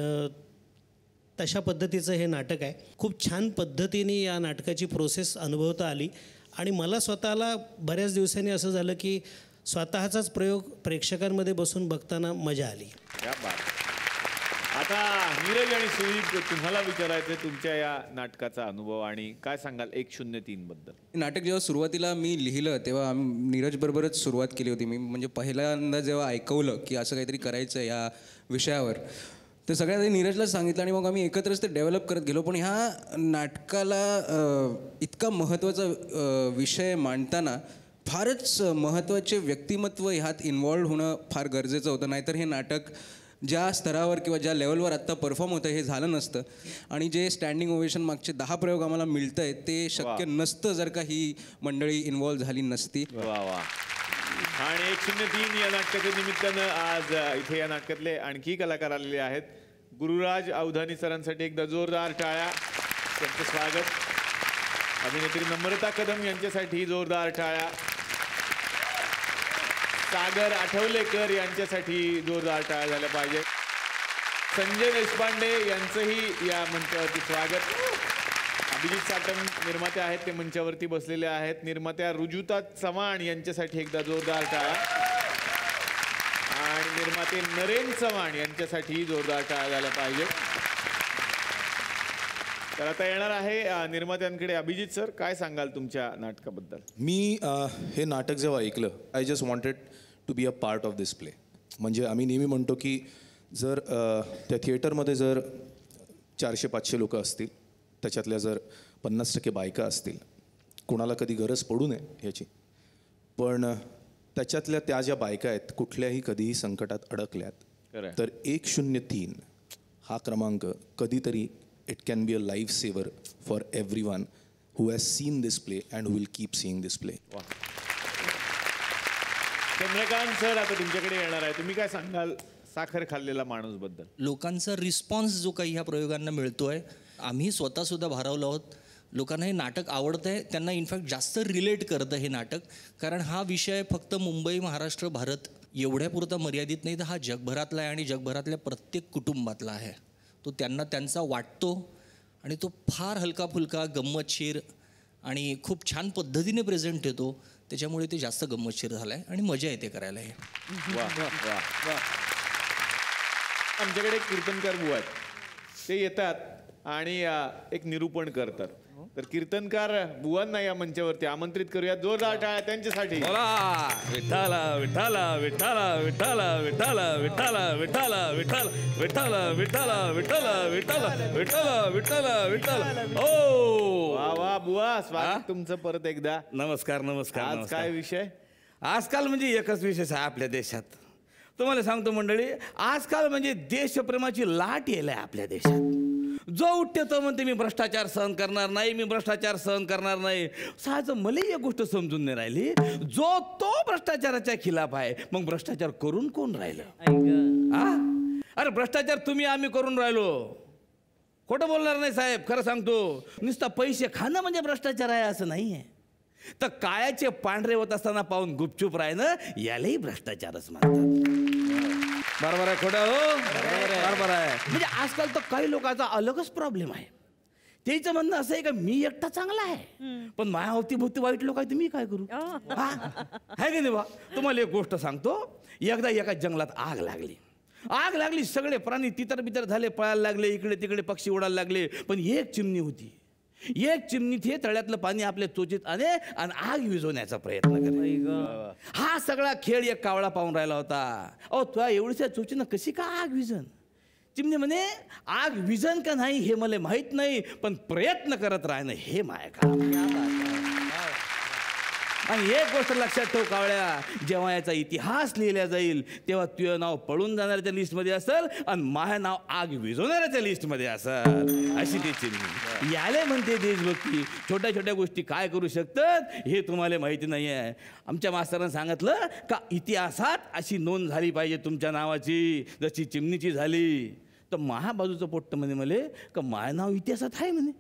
तशा पद्धतीचं हे नाटक आहे. खूप छान पद्धतीने या नाटकाची प्रोसेस अनुभवता आली आणि मला स्वतःला बऱ्याच दिवसांनी असं झालं की स्वतःचाच प्रयोग प्रेक्षकांमध्ये बसून बघताना मजा आली. आता नीरज आणि सुदीप, तुम्हाला विचारायचं तुमच्या या नाटकाचा अनुभव आणि काय सांगाल 103 बद्दल? नाटक जेव्हा सुरुवातीला मी लिहिलं तेव्हा नीरज बरोबरच सुरुवात केली होती मी. म्हणजे पहिल्यांदा जेव्हा ऐकवलं की असं काहीतरी करायचं आहे या विषयावर, तर सगळ्यात आधी नीरजला सांगितलं आणि मग आम्ही एकत्रच ते डेव्हलप करत गेलो. पण ह्या नाटकाला इतका महत्त्वाचा विषय मांडताना फारच महत्त्वाचे व्यक्तिमत्व ह्यात इन्वॉल्व्ह होणं फार गरजेचं होतं. नाहीतर हे नाटक ज्या स्तरावर किंवा ज्या लेवलवर आत्ता परफॉर्म होतं हे झालं नसतं आणि जे स्टँडिंग ओवेशन मागचे 10 प्रयोग आम्हाला मिळतं आहे ते शक्य नसतं जर का ही मंडळी इन्वॉल्व्ह झाली नसती. वा वा. आणि 103 या नाटकाच्या निमित्तानं आज इथे या नाटकातले आणखी कलाकार आलेले आहेत. गुरुराज अवधानी सरांसाठी एकदा जोरदार टाळ्या, त्यांचं स्वागत. अभिनेत्री नम्रता कदम यांच्यासाठी जोरदार टाळ्या. सागर आठवलेकर यांच्यासाठी जोरदार टाळ्या झाल्या पाहिजे. संजय देशपांडे यांचंही या मंचावरती स्वागत. अभिजित साटम निर्माते आहेत, ते मंचावरती बसलेले आहेत. निर्मात्या रुजुता चव्हाण यांच्यासाठी एकदा जोरदार टाळ्या आणि निर्माते नरेन चव्हाण यांच्यासाठी जोरदार टाळ्या झाल्या पाहिजे. तर आता येणार आहे निर्मात्यांकडे. अभिजित सर, काय सांगाल तुमच्या नाटकाबद्दल? मी हे नाटक जेव्हा ऐकलं, I just wanted to be a part of this play. म्हणजे आम्ही नेहमी म्हणतो की जर त्या थिएटरमध्ये जर 400-500 लोक असतील, त्याच्यातल्या जर 50% बायका असतील, कोणाला कधी गरज पडू नये ह्याची, पण त्याच्यातल्या त्या ज्या बायका आहेत कुठल्याही कधीही संकटात अडकल्यात, तर 103 हा क्रमांक कधीतरी it can be a life saver for everyone who has seen this play and who will keep seeing this play. Chandrakant sir, आता तुमच्याकडे येणार आहे. तुम्ही काय सांगाल साखर खाल्लेला माणूस बद्दल? लोकांचा रिस्पॉन्स जो काही ह्या प्रयोगांना मिळतोय, आम्ही स्वतःसुद्धा भारावलो आहोत. लोकांना हे नाटक आवडतं आहे. त्यांना इनफॅक्ट जास्त रिलेट करतं हे नाटक, कारण हा विषय फक्त मुंबई, महाराष्ट्र, भारत एवढ्यापुरता मर्यादित नाही, तर हा जगभरातला आहे आणि जगभरातल्या प्रत्येक कुटुंबातला आहे. तो त्यांना त्यांचा वाटतो आणि तो फार हलका फुलका, गंमतशीर आणि खूप छान पद्धतीने प्रेझेंट येतो. त्याच्यामुळे ते जास्त गंमतशीर झालं आहे आणि मजा येते करायला हे. आमच्याकडे एक कीर्तनकार बुवा आहेत, ते येतात आणि एक निरूपण करतात. तर कीर्तनकार बुवांना या मंचावरती आमंत्रित करूया. जोरदार टाळ्या त्यांच्यासाठी. बोला विठाला विठाला विठाला विठाला विठाला विठाला विठाला विठाला विठाला विठाला विठाला विठाला विठाला विठाला विठाला. ओ वा वा बुवा, स्वागत तुमचं परत एकदा. नमस्कार नमस्कार. आज नमस्कार. काय विषय? आजकाल म्हणजे एकच विशेष आहे आपल्या देशात. तुम्हाला सांगतो मंडळी, आजकाल म्हणजे देशप्रेमाची लाट येईल आपल्या देशात. जो उठते तो म्हणते मी भ्रष्टाचार सहन करणार नाही, मी भ्रष्टाचार सहन करणार नाही. साहजिक मला एक गोष्ट समजून नाही राहिली, जो तो भ्रष्टाचाराच्या खिलाफ आहे, मग भ्रष्टाचार करून कोण राहिलं? अरे भ्रष्टाचार तुम्ही आम्ही करून राहिलो. खोटं बोलणार नाही साहेब, खरं सांगतो. नुसतं पैसे खाणं म्हणजे भ्रष्टाचार आहे असं नाही आहे. तर काळ्याचे पांढरे होत असताना पाहून गुपचूप राहणं यालाही भ्रष्टाचारच म्हणतात. बरोबर आहे खोटं? हो बरोबर आहे. म्हणजे आजकाल तर काही लोकांचा अलगच प्रॉब्लेम आहे. त्याचं म्हणणं असं आहे का मी एकटा चांगला आहे, पण माझ्या अवतीभोवती वाईट लोक आहेत, मी काय करू? आहे की नाही बा? तुम्हाला एक गोष्ट सांगतो. एकदा एका जंगलात आग लागली. सगळे प्राणी तितर बितर झाले, पळायला लागले, इकडे तिकडे पक्षी उडायला लागले. पण एक चिमणी होती. एक चिमणी ते तळ्यातलं पाणी आपल्या चोचीत आणे आणि आग विझवण्याचा प्रयत्न करे. हा सगळा खेळ एक कावळा पाहून राहिला होता. अहो तुला एवढ्या चोचीनं कशी का आग विझन? चिमणी म्हणे आग विझन का नाही हे मला माहित नाही, पण प्रयत्न करत राहणं हे माय काम. आणि एक गोष्ट लक्षात ठेव कावळ्या, जेव्हा याचा इतिहास लिहिला जाईल तेव्हा तुझं नाव पळून जाणाऱ्याच्या लिस्टमध्ये असेल आणि माझं नाव आग विझवणाऱ्याच्या लिस्टमध्ये असेल. अशी ती चिमणी. याले म्हणते देशभक्ती. छोट्या छोट्या गोष्टी काय करू शकतात हे तुम्हाला माहिती नाही आहे. आमच्या मास्तरांनी सांगितलं का इतिहासात अशी नोंद झाली पाहिजे तुमच्या नावाची जशी चिमणीची झाली. तर महाबाजूचं पोट्ट म्हणे मले का माझं नाव इतिहासात आहे म्हणे.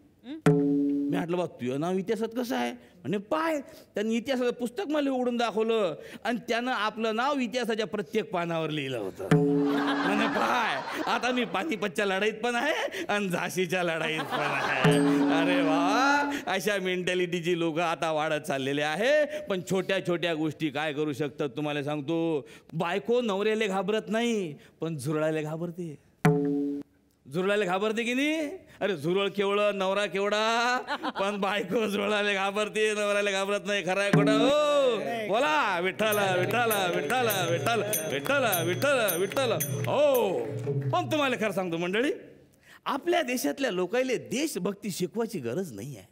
मी म्हटलं बा तुझं नाव इतिहासात कसं आहे? म्हणे पाय. त्यांनी इतिहासाचं पुस्तक मला उघडून दाखवलं आणि त्यानं आपलं नाव इतिहासाच्या प्रत्येक पानावर लिहिलं होतं. म्हणे पाय आता मी पानिपतच्या लढाईत पण आहे आणि झाशीच्या लढाईत पण आहे. अरे वा, अशा मेंटॅलिटीची लोक आता वाढत चाललेले आहे. पण छोट्या छोट्या गोष्टी काय करू शकतात तुम्हाला सांगतो. बायको नवऱ्याला घाबरत नाही, पण झुरळायला घाबरते. झुरळायला घाबरते की नाही? अरे झुरळ केवढं, नवरा केवढा, पण बायको झुरळायला घाबरते, नवऱ्याला घाबरत नाही. खरं आहे खोटं? हो बोला विठ्ठला विठ्ठला विठ्ठला विठ्ठला विठ्ठला विठ्ठला विठ्ठला. हो पण तुम्हाला खरं सांगतो मंडळी, आपल्या देशातल्या लोकांना देशभक्ती शिकवायची गरज नाही आहे.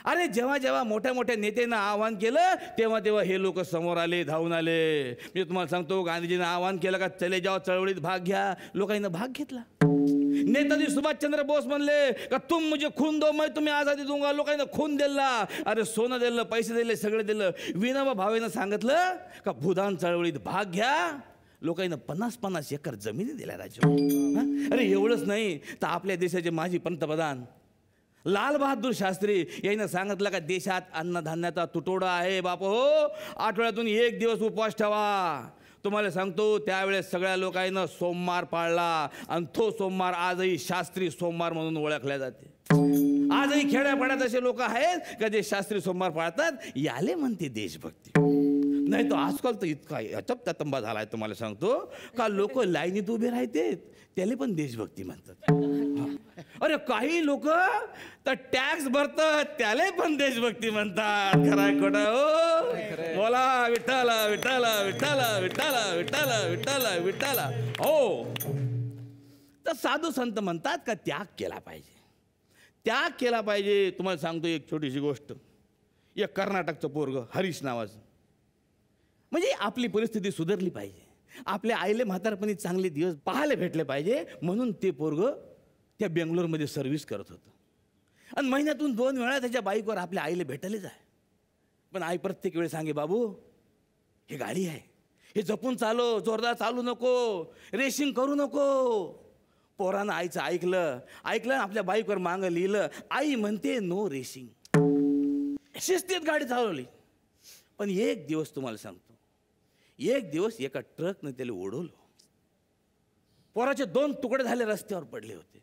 अरे जेव्हा जेव्हा मोठ्या मोठ्या नेत्यांना आवाहन केलं तेव्हा तेव्हा हे लोक समोर आले, धावून आले. मी तुम्हाला सांगतो, गांधीजींना आवाहन केलं का चले जाओ चळवळीत भाग घ्या, लोकांनी भाग घेतला. नेताजी सुभाषचंद्र बोस म्हणले का तुम मुझे खून दो मैं तुम्हें आजादी दूंगा. लोकांना खून दिला, अरे सोनं दिलं, पैसे दिले, सगळं दिलं. विनोबा भावेनं सांगितलं का भूदान चळवळीत भाग घ्या. लोकांना 50-50 एकर जमिनी दिल्या राजू. अरे एवढंच नाही तर आपल्या देशाचे माजी पंतप्रधान लाल बहादूर शास्त्री यांनी सांगितलं का देशात अन्नधान्याचा तुटवडा आहे बाप हो, आठवड्यातून एक दिवस उपवास ठेवा. तुम्हाला सांगतो त्यावेळेस सगळ्या लोकांना सोमवार पाळला आणि तो सोमवार आजही शास्त्री सोमवार म्हणून ओळखला जाते. आजही खेड्यापाड्यात असे लोक आहेत का जे शास्त्री सोमवार पाळतात. याले म्हणते देशभक्ती. नाही तर आजकाल तर इतका अचपतंबा झालाय तुम्हाला सांगतो का लोक लाईनीत उभे राहते त्याला पण देशभक्ती म्हणतात. अरे काही लोक तर टॅक्स भरतात त्याला पण देशभक्ती म्हणतात. खरं खोटं? हो बोला विठ्ठला विठ्ठला विठ्ठला विठ्ठला विठ्ठला विठ्ठला विठ्ठला. हो तर साधू संत म्हणतात का त्याग केला पाहिजे, त्याग केला पाहिजे. तुम्हाला सांगतो एक छोटीशी गोष्ट. एक कर्नाटकचं पोरग हरीश नावाचं, म्हणजे आपली परिस्थिती सुधारली पाहिजे, आपल्या आईले म्हातारपणी चांगले दिवस पाहायला भेटले पाहिजे म्हणून ते पोरग त्या बेंगलोरमध्ये सर्व्हिस करत होतं. आणि महिन्यातून 2 वेळा त्याच्या बाईकवर आपल्या आईला भेटायला जाय. पण आई प्रत्येक वेळी सांगे बाबू हे गाडी आहे, हे जपून चालव, जोरदार चालू नको, रेसिंग करू नको. पोरानं आईचं ऐकलं आपल्या बाईकवर मागं लिहिलं. आई म्हणते नो रेसिंग. शिस्तीत गाडी चालवली. पण एक दिवस तुम्हाला सांगतो, एक दिवस एका ट्रकनं त्याला ओढवलं. पोराचे 2 तुकडे झाले, रस्त्यावर पडले होते.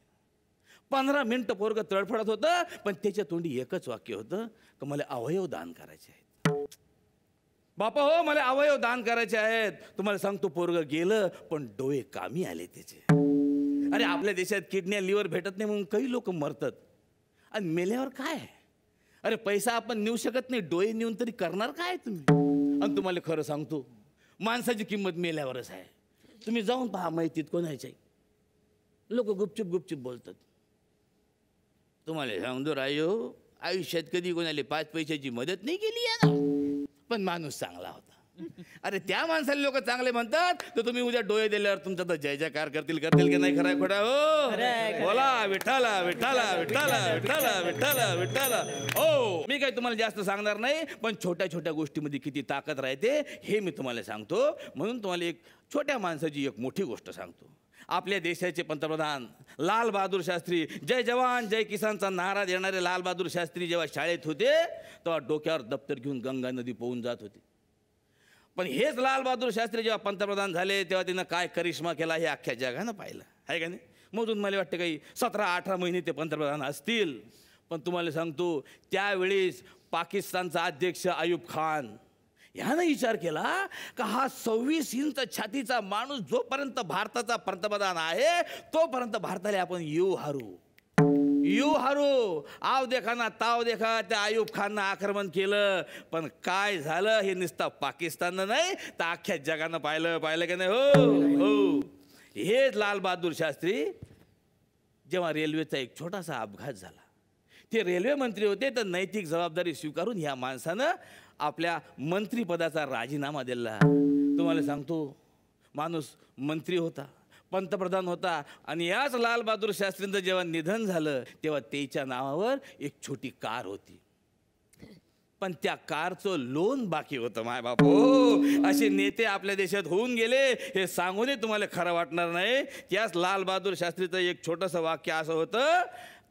15 मिनिटं पोरगं तडफडत होतं, पण त्याच्या तोंडी एकच वाक्य होतं की मला अवयव दान करायचे आहेत. बापा हो मला अवयव दान करायचे आहेत. तुम्हाला सांगतो पोरगं गेलं पण डोळे कामी आले त्याचे. अरे आपल्या देशात किडन्या लिव्हर भेटत नाही म्हणून काही लोक मरतात आणि मेल्यावर काय अरे पैसा आपण नेऊ शकत नाही, डोळे नेऊन तरी करणार काय तुम्ही? आणि तुम्हाला खरं सांगतो, माणसाची किंमत मेल्यावरच आहे. तुम्ही जाऊन पहा माहितीत कोणाच्या, लोक गुपचूप गुपचूप बोलतात. तुम्हाला सांगतो रायो, आयुष्यात कधी कोणाला 5 पैशाची मदत नाही केली आहे ना, पण माणूस चांगला होता. अरे त्या माणसाला लोक चांगले म्हणतात, तर तुम्ही उद्या डोळे दिल्यावर तुमचा तर जय जयकार करतील की नाही? खरा खोटा हो, बोला विठ्ठला विठ्ठला विठ्ठला विठ्ठला विठ्ठला विठ्ठला. हो, मी काही तुम्हाला जास्त सांगणार नाही, पण छोट्या छोट्या गोष्टीमध्ये किती ताकद राहते हे मी तुम्हाला सांगतो. म्हणून तुम्हाला एक छोट्या माणसाची एक मोठी गोष्ट सांगतो. आपल्या देशाचे पंतप्रधान लाल बहादूर शास्त्री, जय जवान जय किसानचा नारा देणारे लाल बहादूर शास्त्री जेव्हा शाळेत होते तेव्हा डोक्यावर दप्तर घेऊन गंगा नदी पोहून जात होते. पण हेच लाल बहादूर शास्त्री जेव्हा पंतप्रधान झाले तेव्हा तिनं काय करिश्मा केला हे अख्ख्या जगानं पाहिलं आहे का नाही? मधून मला वाटतं काही 17-18 महिने ते पंतप्रधान असतील. पण तुम्हाला सांगतो, त्यावेळेस पाकिस्तानचा अध्यक्ष अयूब खान ह्यानं विचार केला का हा 26 इंच छातीचा माणूस जोपर्यंत भारताचा पंतप्रधान आहे तोपर्यंत भारताला आपण येऊ हारू. आव देखा ना ताव देखा, त्या अयूब खाननं आक्रमण केलं. पण काय झालं हे नुसतं पाकिस्ताननं नाही तर अख्ख्या जगानं पाहिलं की नाही? हो, हेच लाल बहादूर शास्त्री जेव्हा रेल्वेचा एक छोटासा अपघात झाला, ते रेल्वे मंत्री होते, तर नैतिक जबाबदारी स्वीकारून ह्या माणसानं आपल्या मंत्रिपदाचा राजीनामा दिला. तुम्हाला सांगतो, माणूस मंत्री होता, पंतप्रधान होता, आणि याच लाल बहादूर शास्त्रींचं जेव्हा निधन झालं तेव्हा त्याच्या नावावर एक छोटी कार होती. पण त्या कारचं लोन बाकी होतं. माय बापू, असे नेते आपल्या देशात होऊन गेले हे सांगूनही तुम्हाला खरं वाटणार नाही. त्याच लाल बहादूर शास्त्रीचं एक छोटंसं वाक्य असं होतं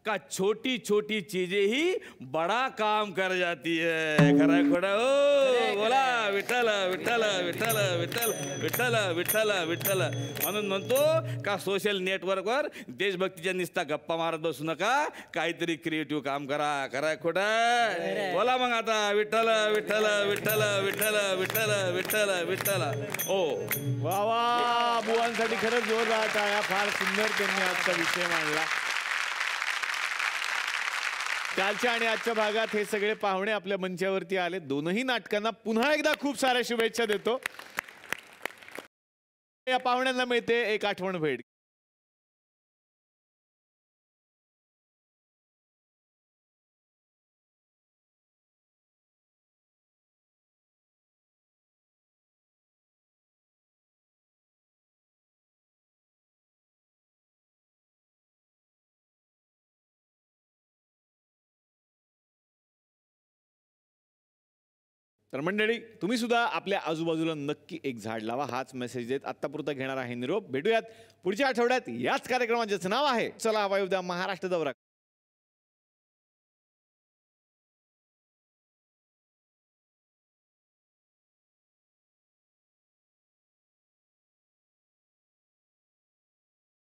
का छोटी छोटी चीजें ही बड़ा काम कर जाती है. खरा खोडा हो, बोला विठ्ठल विठ्ठल विठ्ठल विठ्ठल विठ्ठल विठ्ठल विठ्ठल. म्हणून म्हणतो का सोशल नेटवर्कवर देशभक्तीच्या निस्ता गप्पा मारत बसू नका, काहीतरी क्रिएटिव्ह काम करा. खरा खोडा बोला मग आता विठ्ठल विठ्ठल विठ्ठल विठ्ठल विठ्ठल विठ्ठल विठ्ठल. ओ वा वा, बुवांसाठी खरंच जोरदार टाळ्या. फार सुंदर त्यांनी आजचा विषय मांडला. कालच्या आणि आजच्या भागात हे सगळे पाहुणे आपल्या मंचावरती आले. दोनही नाटकांना पुन्हा एकदा खूप साऱ्या शुभेच्छा देतो. या पाहुण्यांना मिळते एक आठवण भेट. तर मंडळी, तुम्ही सुद्धा आपल्या आजूबाजूला नक्की एक झाड लावा, हाच मेसेज देत आत्तापुरता घेणार आहे निरोप. भेटूयात पुढच्या आठवड्यात याच कार्यक्रमात, ज्याचं नाव आहे चला वायू द्या महाराष्ट्र दौरा.